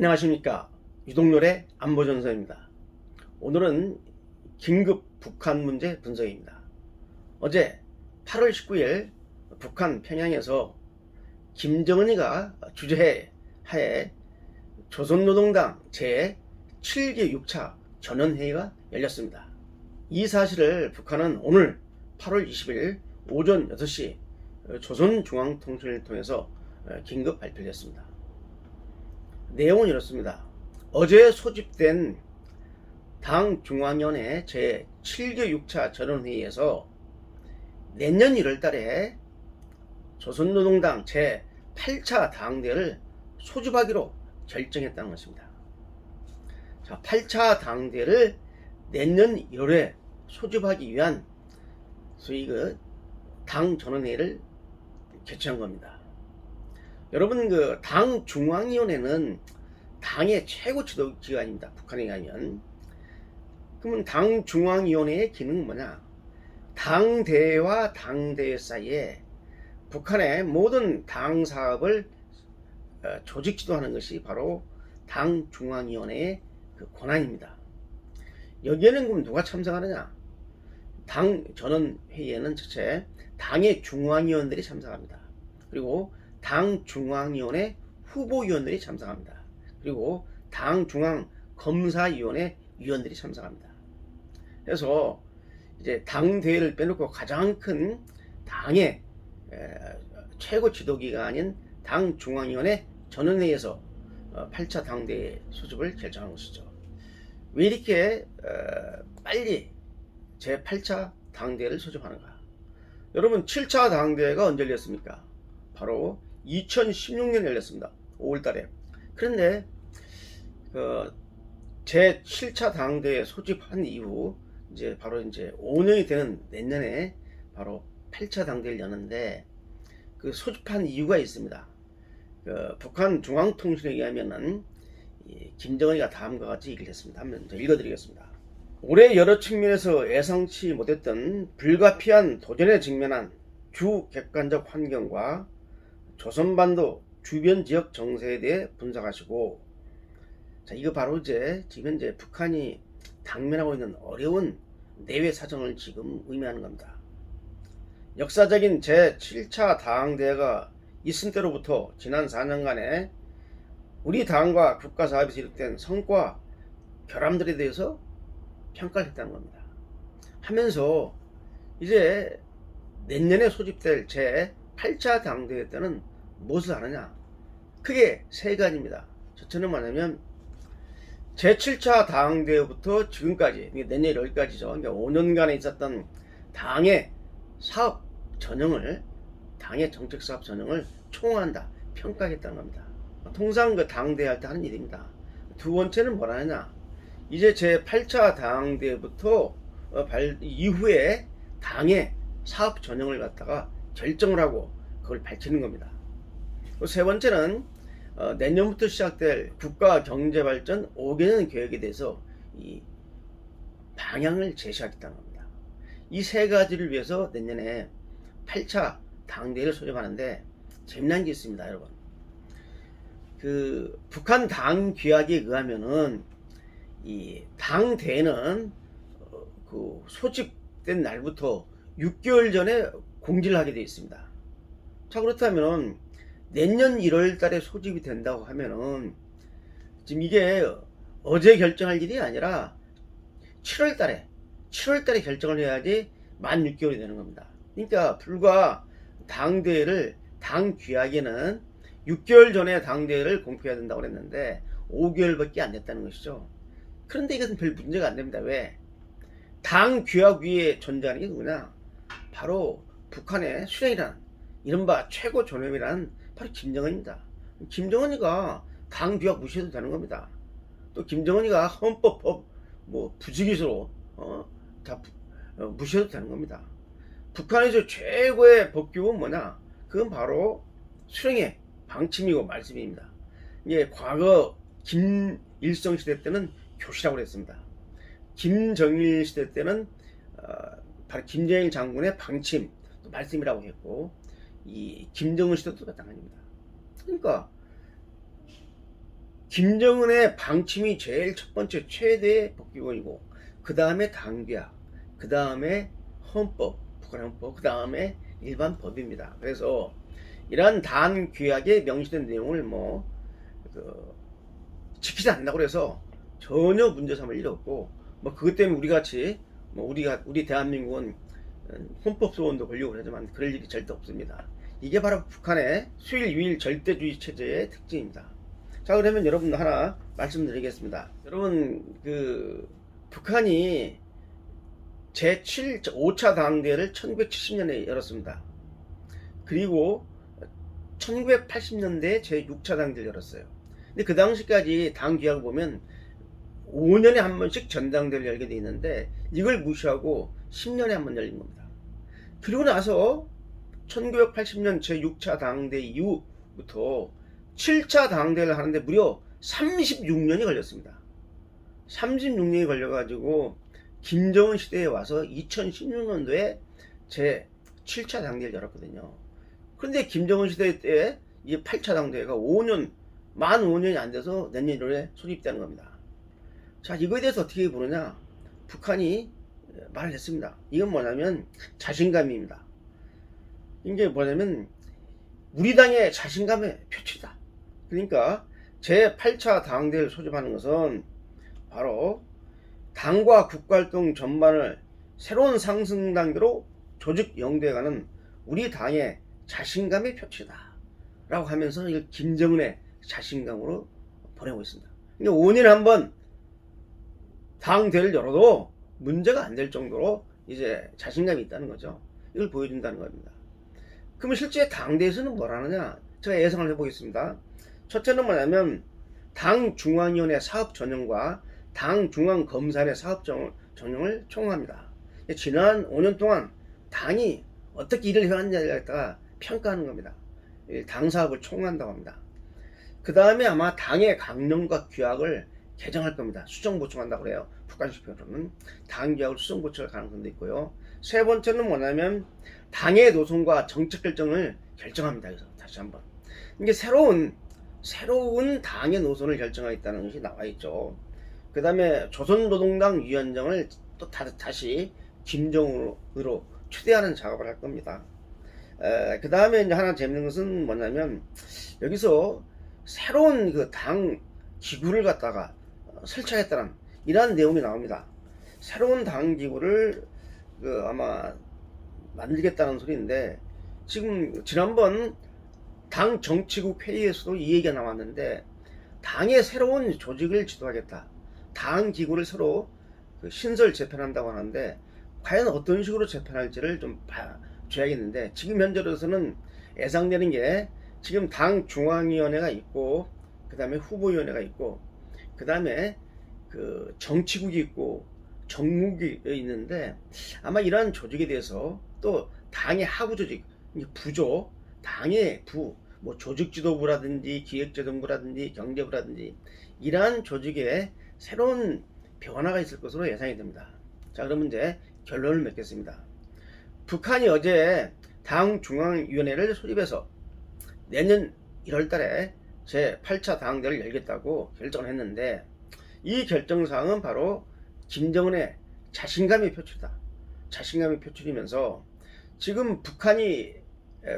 안녕하십니까. 유동열의 안보전서입니다. 오늘은 긴급 북한 문제 분석입니다. 어제 8월 19일 북한 평양에서 김정은이가 주재하에 조선노동당 제7개 6차 전원회의가 열렸습니다. 이 사실을 북한은 오늘 8월 20일 오전 6시 조선중앙통신을 통해서 긴급 발표를 했습니다. 내용은 이렇습니다. 어제 소집된 당 중앙위원회 제7개 6차 전원회의에서 내년 1월 달에 조선노동당 제8차 당대를 소집하기로 결정했다는 것입니다. 자, 8차 당대를 내년 1월에 소집하기 위한 소위 당 전원회의를 개최한 겁니다. 여러분, 당 중앙위원회는 당의 최고 지도 기관입니다. 북한에 가면. 그러면 당 중앙위원회의 기능은 뭐냐? 당대와 당대 사이에 북한의 모든 당 사업을 조직 지도하는 것이 바로 당 중앙위원회의 권한입니다. 여기에는 그럼 누가 참석하느냐? 당 전원회의에는 첫째 당의 중앙위원들이 참석합니다. 그리고 당 중앙위원회 후보위원들이 참석합니다. 그리고 당 중앙검사위원회 위원들이 참석합니다. 그래서 이제 당대회를 빼놓고 가장 큰 당의 최고 지도기관인 당 중앙위원회 전원회의에서 8차 당대회 소집을 결정한 것이죠. 왜 이렇게 빨리 제8차 당대회를 소집하는가? 여러분, 7차 당대회가 언제 열렸습니까? 바로 2016년 열렸습니다. 5월달에. 그런데 제7차 당대회 소집한 이후 바로 5년이 되는 내년에 바로 8차 당대회를 여는데 소집한 이유가 있습니다. 북한 중앙통신에 의하면은 김정은이가 다음과 같이 얘기를 했습니다. 한번 읽어드리겠습니다. 올해 여러 측면에서 예상치 못했던 불가피한 도전에 직면한 주객관적 환경과 조선반도 주변 지역 정세에 대해 분석하시고, 자, 이거 바로 지금 현재 북한이 당면하고 있는 어려운 내외 사정을 지금 의미하는 겁니다. 역사적인 제7차 당대회가 있은 때로부터 지난 4년간에 우리 당과 국가 사업에서 이룩된 성과 결함들에 대해서 평가를 했다는 겁니다. 하면서 이제 내년에 소집될 제8차 당대회 때는 무엇을 하느냐? 크게 세 가지입니다. 첫째는 뭐냐면 제7차 당대회부터 지금까지, 내년 1월까지죠. 그러니까 5년간에 있었던 당의 사업 전형을, 당의 정책 사업 전형을 총화한다, 평가하겠다는 겁니다. 통상 당대회 할 때 하는 일입니다. 두 번째는 뭐라 하냐? 이제 제8차 당대회부터 이후에 당의 사업 전형을 갖다가 결정을 하고 그걸 밝히는 겁니다. 세 번째는 내년부터 시작될 국가 경제발전 5개년 계획에 대해서 이 방향을 제시하겠다는 겁니다. 이 세 가지를 위해서 내년에 8차 당대회를 소집하는데 재미난 게 있습니다, 여러분. 북한 당 규약에 의하면은 이 당대회는 소집된 날부터 6개월 전에 공지를 하게 되어 있습니다. 자, 그렇다면 내년 1월 달에 소집이 된다고 하면은 지금 이게 어제 결정할 일이 아니라 7월 달에 결정을 해야지 만 6개월이 되는 겁니다. 그러니까 불과 당대회를, 당 규약에는 6개월 전에 당대회를 공표해야 된다고 그랬는데 5개월밖에 안 됐다는 것이죠. 그런데 이것은 별 문제가 안 됩니다. 왜? 당 규약 위에 존재하는 게 누구냐? 바로 북한의 수령이란, 이른바 최고 존엄이란 바로 김정은입니다. 김정은이가 당 규약 무시해도 되는 겁니다. 또 김정은이가 헌법 부지기수로 다 무시해도 되는 겁니다. 북한에서 최고의 법규는 뭐냐? 그건 바로 수령의 방침이고 말씀입니다. 이게 과거 김일성 시대 때는 교시라고 그랬습니다. 김정일 시대 때는 바로 김정일 장군의 방침, 또 말씀이라고 했고, 이 김정은 시대도 마찬가지입니다. 그러니까 김정은의 방침이 제일 첫 번째 최대의 법기관이고, 그 다음에 당규약, 그 다음에 헌법, 북한 헌법, 그 다음에 일반 법입니다. 그래서 이러한 당규약에 명시된 내용을 지키지 않는다고 해서 전혀 문제 삼을 일이 없고, 그것 때문에 우리 같이 우리 대한민국은 헌법 소원도 걸려고 하지만 그럴 일이 절대 없습니다. 이게 바로 북한의 수일 유일 절대주의 체제의 특징입니다. 자, 그러면 여러분 하나 말씀드리겠습니다. 여러분, 북한이 제7, 5차 당대회를 1970년에 열었습니다. 그리고 1980년대에 제6차 당대회를 열었어요. 근데 그 당시까지 당규약을 보면 5년에 한 번씩 전당대회를 열게 돼 있는데, 이걸 무시하고 10년에 한 번 열린 겁니다. 그리고 나서 1980년 제6차 당대회 이후부터 7차 당대회를 하는데 무려 36년이 걸렸습니다. 36년이 걸려가지고 김정은 시대에 와서 2016년도에 제 7차 당대회를 열었거든요. 그런데 김정은 시대 때 이 8차 당대회가 만 5년이 안 돼서 내년 1월에 소집되는 겁니다. 자, 이거에 대해서 어떻게 보느냐? 북한이 말을 했습니다. 이건 뭐냐면 자신감입니다. 이게 뭐냐면 우리 당의 자신감의 표출이다. 그러니까 제8차 당대회를 소집하는 것은 바로 당과 국가활동 전반을 새로운 상승 단계로 조직 영도해가는 우리 당의 자신감의 표출이다 라고 하면서 이걸 김정은의 자신감으로 보내고 있습니다. 그러니까 5년에 한 번 당대회를 열어도 문제가 안 될 정도로 이제 자신감이 있다는 거죠. 이걸 보여준다는 겁니다. 그러면 실제 당대회에서는 뭘 하느냐? 제가 예상을 해보겠습니다. 첫째는 뭐냐면 당 중앙위원회 사업 전형과 당 중앙검사의 사업 전형을 총합니다. 지난 5년 동안 당이 어떻게 일을 해왔냐에 갖다가 평가하는 겁니다. 당 사업을 총한다고 합니다. 그 다음에 아마 당의 강령과 규약을 개정할 겁니다. 수정 보충한다고 그래요. 북한식표로는 당 규약을 수정 보충할 가능성도 있고요. 세 번째는 뭐냐면 당의 노선과 정책 결정을 결정합니다. 그래서 다시 한번 이게 새로운 당의 노선을 결정하겠다는 것이 나와 있죠. 그 다음에 조선노동당 위원장을 또 다시 김정은으로 추대하는 작업을 할 겁니다. 그 다음에 이제 하나 재밌는 것은 뭐냐면 여기서 새로운 그 당 기구를 갖다가 설치하겠다는 이러한 내용이 나옵니다. 새로운 당 기구를 아마 만들겠다는 소리인데, 지금 지난번 당 정치국 회의에서도 이 얘기가 나왔는데, 당의 새로운 조직을 지도하겠다, 당 기구를 서로 신설 재편한다고 하는데 과연 어떤 식으로 재편할지를 좀 봐줘야겠는데, 지금 현재로서는 예상되는 게 지금 당 중앙위원회가 있고, 그 다음에 후보위원회가 있고, 그 다음에 정치국이 있고 정무국이 있는데, 아마 이러한 조직에 대해서 또 당의 하부 조직, 부조, 당의 조직지도부라든지 기획재정부라든지 경제부라든지 이러한 조직에 새로운 변화가 있을 것으로 예상이 됩니다. 자, 그러면 이제 결론을 맺겠습니다. 북한이 어제 당 중앙위원회를 소집해서 내년 1월달에 제8차 당대회를 열겠다고 결정을 했는데, 이 결정사항은 바로 김정은의 자신감의 표출이다. 자신감의 표출이면서 지금 북한이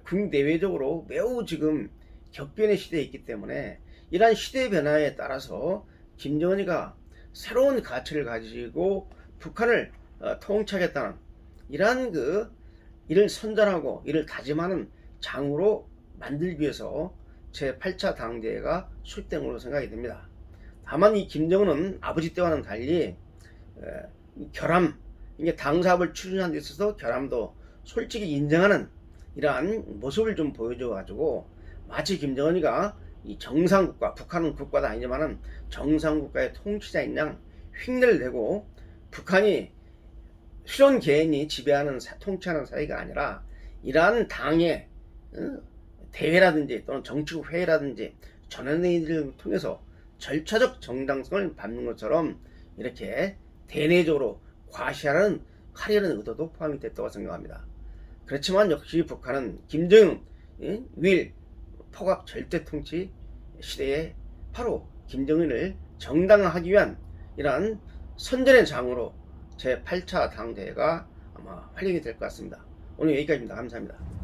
국내외적으로 매우 지금 격변의 시대에 있기 때문에 이러한 시대 변화에 따라서 김정은이가 새로운 가치를 가지고 북한을 통치하겠다는 이러한 이를 선전하고 이를 다짐하는 장으로 만들기 위해서 제8차 당대회가 수립된 걸로 생각이 됩니다. 다만 이 김정은은 아버지 때와는 달리 결함, 이게 당 사업을 추진하는 데 있어서 결함도 솔직히 인정하는 이러한 모습을 좀 보여줘 가지고, 마치 김정은이가 이 정상국가, 북한은 국가도 아니지만은 정상국가의 통치자인 양 흉내를 내고, 북한이 실온 개인이 지배하는 통치하는 사회가 아니라 이러한 당의 대회라든지 또는 정치국 회의라든지 전원회의를 통해서 절차적 정당성을 받는 것처럼 이렇게 대내적으로 과시하려는 의도도 포함이 됐다고 생각합니다. 그렇지만 역시 북한은 김정은 윌 포각 절대 통치 시대에 바로 김정은을 정당화하기 위한 이러한 선전의 장으로 제8차 당대회가 아마 활용이 될 것 같습니다. 오늘 여기까지입니다. 감사합니다.